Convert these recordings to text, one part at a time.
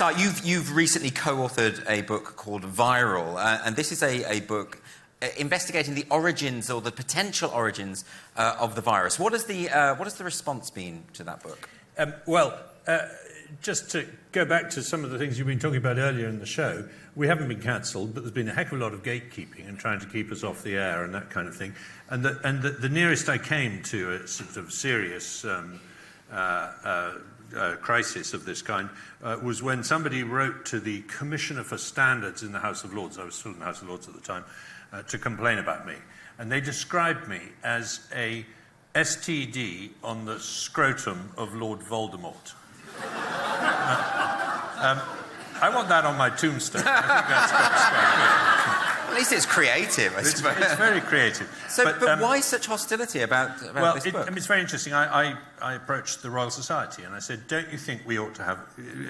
You've recently co-authored a book called Viral, and this is a book investigating the origins or the potential origins of the virus. What has the response been to that book? Just to go back to some of the things you've been talking about earlier in the show, we haven't been cancelled, but there's been a heck of a lot of gatekeeping and trying to keep us off the air and that kind of thing. And the nearest I came to a sort of serious crisis of this kind was when somebody wrote to the Commissioner for Standards in the House of Lords. I was still in the House of Lords at the time, to complain about me. And they described me as a STD on the scrotum of Lord Voldemort. I want that on my tombstone. I think that's quite good. At least it's creative, I suppose. It's very creative. So, but why such hostility about this book? It's very interesting. I approached the Royal Society and I said, don't you think we ought to have...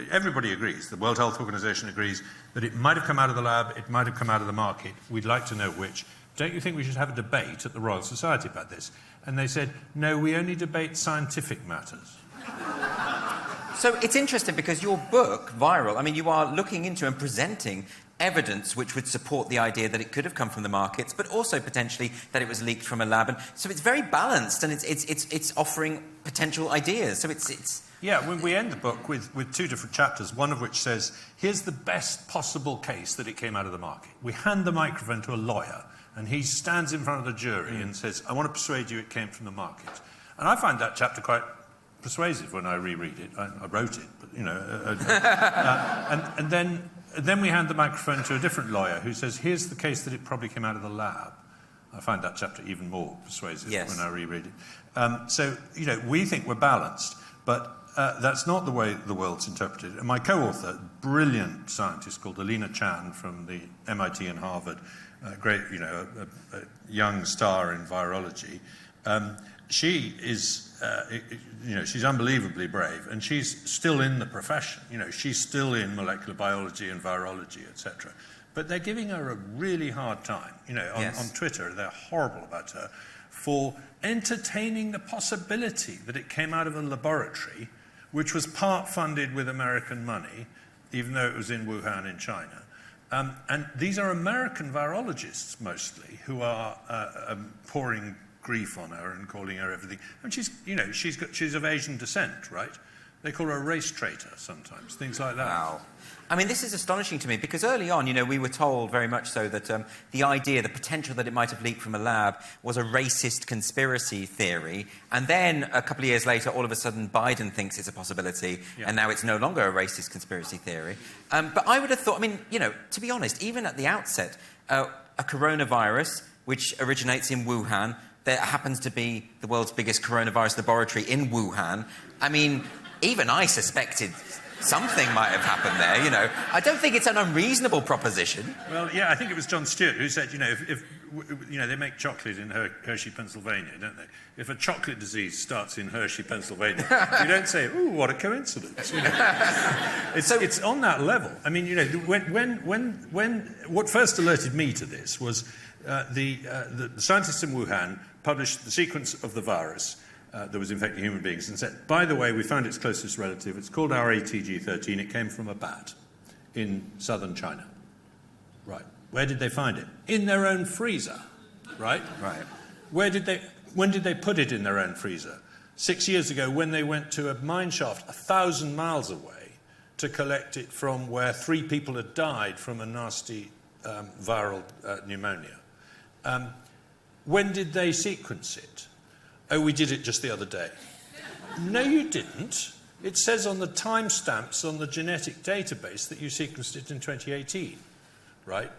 Everybody agrees, the World Health Organization agrees, that it might have come out of the lab, it might have come out of the market. We'd like to know which. Don't you think we should have a debate at the Royal Society about this? And they said, no, we only debate scientific matters. So it's interesting because your book, Viral, I mean, you are looking into and presenting evidence which would support the idea that it could have come from the markets, but also potentially that it was leaked from a lab. And so it's very balanced, and it's offering potential ideas. So it's Yeah, we end the book with two different chapters, one of which says, here's the best possible case that it came out of the market. We hand the microphone to a lawyer, and he stands in front of the jury and says, I want to persuade you it came from the market. And I find that chapter quite persuasive when I reread it. I wrote it, but, you know... and then we hand the microphone to a different lawyer who says, here's the case that it probably came out of the lab. I find that chapter even more persuasive when I reread it. So, you know, we think we're balanced, but that's not the way the world's interpreted. And my co-author, brilliant scientist called Alina Chan from the MIT and Harvard, great, you know, a young star in virology, she is, you know, she's unbelievably brave, and she's still in the profession. You know, she's still in molecular biology and virology, etc. But they're giving her a really hard time. You know, on Twitter, they're horrible about her for entertaining the possibility that it came out of a laboratory which was part funded with American money, even though it was in Wuhan in China. And these are American virologists, mostly, who are pouring grief on her and calling her everything. And she's, you know, she's of Asian descent, right? They call her a race traitor sometimes, things like that. Wow. I mean, this is astonishing to me because early on, you know, we were told very much so that the idea, the potential that it might have leaked from a lab was a racist conspiracy theory. And then a couple of years later, all of a sudden, Biden thinks it's a possibility, and now it's no longer a racist conspiracy theory. But I would have thought, I mean, you know, to be honest, even at the outset, a coronavirus, which originates in Wuhan, there happens to be the world's biggest coronavirus laboratory in Wuhan. I mean, even I suspected something might have happened there, you know. I don't think it's an unreasonable proposition. Well, yeah, I think it was John Stewart who said, you know, if you know, they make chocolate in Hershey, Pennsylvania, don't they? If a chocolate disease starts in Hershey, Pennsylvania, you don't say, ooh, what a coincidence. You know? It's on that level. I mean, you know, when what first alerted me to this was the scientists in Wuhan published the sequence of the virus that was infecting human beings and said, by the way, we found its closest relative. It's called RATG13. It came from a bat in southern China. Right. Where did they find it? In their own freezer. Right? Right. When did they put it in their own freezer? 6 years ago, when they went to a mine shaft 1,000 miles away to collect it from where 3 people had died from a nasty viral pneumonia. When did they sequence it? Oh, we did it just the other day. No, you didn't. It says on the timestamps on the genetic database that you sequenced it in 2018, right?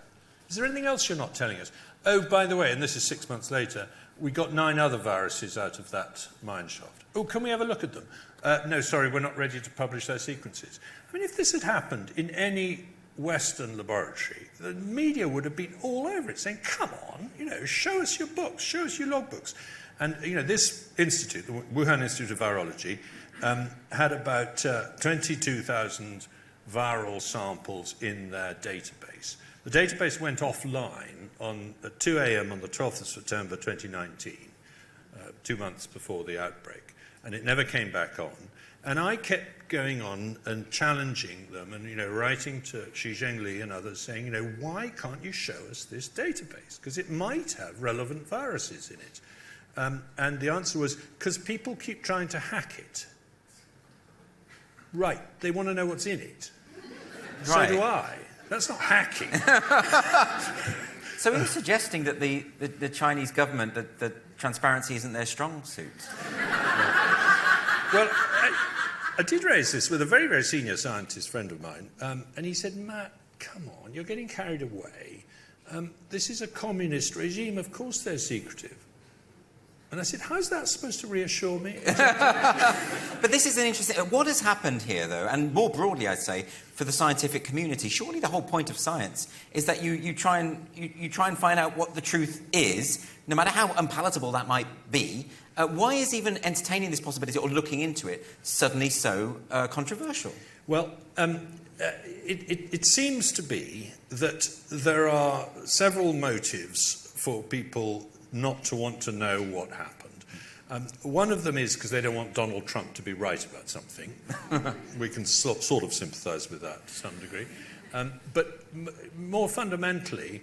Is there anything else you're not telling us? Oh, by the way, and this is 6 months later, we got 9 other viruses out of that mine shaft. Oh, can we have a look at them? No, sorry, we're not ready to publish their sequences. I mean, if this had happened in any Western laboratory, the media would have been all over it saying, come on, you know, show us your books, show us your logbooks. And, you know, this institute, the Wuhan Institute of Virology, had about 22,000 viral samples in their database. The database went offline at 2 a.m. on the 12th of September 2019, 2 months before the outbreak, and it never came back on. And I kept going on and challenging them and, writing to Xi Zhengli and others saying, why can't you show us this database? Because it might have relevant viruses in it. And the answer was, because people keep trying to hack it. Right, they want to know what's in it. Right. So do I. That's not hacking. So are you suggesting that the Chinese government, that transparency isn't their strong suit? Well, I did raise this with a very, very senior scientist friend of mine, and he said, Matt, come on, you're getting carried away. This is a communist regime, of course they're secretive. And I said, how's that supposed to reassure me? But this is an interesting... What has happened here, though, and more broadly, I'd say, for the scientific community, surely the whole point of science is that you try and find out what the truth is, no matter how unpalatable that might be. Why is even entertaining this possibility or looking into it suddenly so controversial? Well, it seems to be that there are several motives for people not to want to know what happened. One of them is because they don't want Donald Trump to be right about something. We can sort of sympathise with that to some degree. But more fundamentally,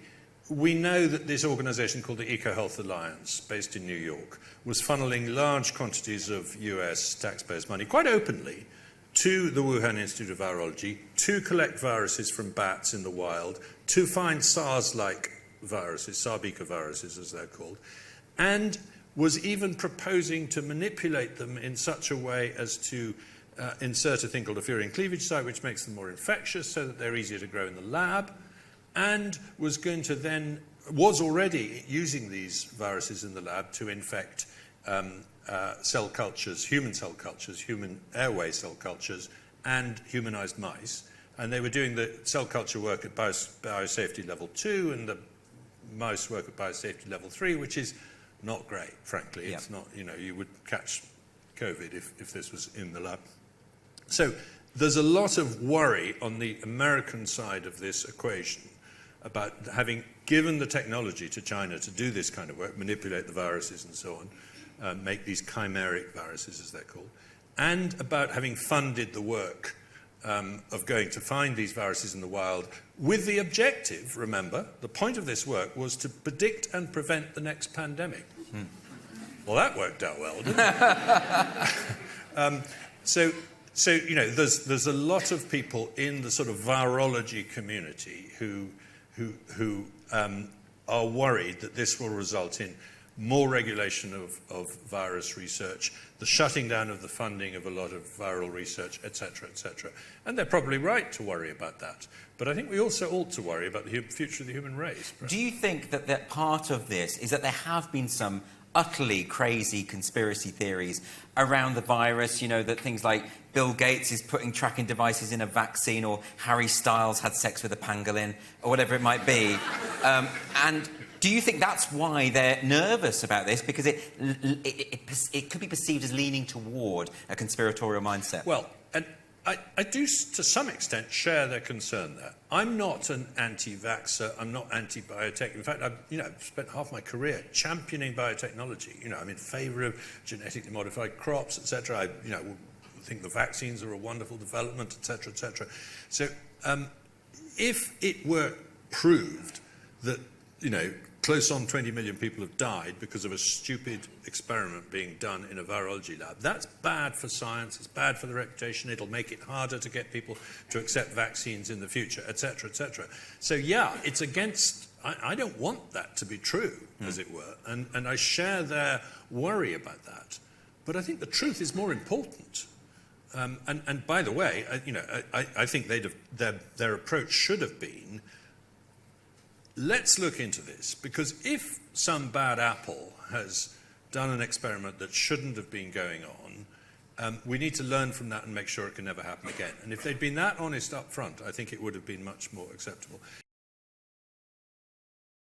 we know that this organisation called the EcoHealth Alliance, based in New York, was funneling large quantities of US taxpayers' money, quite openly, to the Wuhan Institute of Virology, to collect viruses from bats in the wild, to find SARS-like viruses, Sarbika viruses as they're called, and was even proposing to manipulate them in such a way as to insert a thing called a furin cleavage site, which makes them more infectious so that they're easier to grow in the lab, and was already using these viruses in the lab to infect cell cultures, human airway cell cultures, and humanized mice. And they were doing the cell culture work at biosafety level 2 and the mouse work at biosafety level 3, which is not great, frankly. Yeah. It's not, you would catch COVID if this was in the lab. So there's a lot of worry on the American side of this equation about having given the technology to China to do this kind of work, manipulate the viruses and so on, make these chimeric viruses, as they're called, and about having funded the work of going to find these viruses in the wild with the objective, remember, the point of this work was to predict and prevent the next pandemic. Well, that worked out well, didn't it? There's a lot of people in the sort of virology community who are worried that this will result in more regulation of virus research, the shutting down of the funding of a lot of viral research, etc., etc. And they're probably right to worry about that. But I think we also ought to worry about the future of the human race. Do you think that part of this is that there have been some utterly crazy conspiracy theories around the virus, that things like Bill Gates is putting tracking devices in a vaccine, or Harry Styles had sex with a pangolin, or whatever it might be. And do you think that's why they're nervous about this? Because it could be perceived as leaning toward a conspiratorial mindset. Well, and I do, to some extent, share their concern there. I'm not an anti-vaxxer. I'm not anti-biotech. In fact, I've spent half my career championing biotechnology. I'm in favour of genetically modified crops, etc. I think the vaccines are a wonderful development, etc., etc. So, if it were proved that close on 20 million people have died because of a stupid experiment being done in a virology lab, that's bad for science, it's bad for the reputation, it'll make it harder to get people to accept vaccines in the future, etc., etc. So, yeah, it's against... I don't want that to be true, as it were, and I share their worry about that. But I think the truth is more important. And by the way, I think their approach should have been, let's look into this, because if some bad apple has done an experiment that shouldn't have been going on, we need to learn from that and make sure it can never happen again. And if they'd been that honest up front, I think it would have been much more acceptable.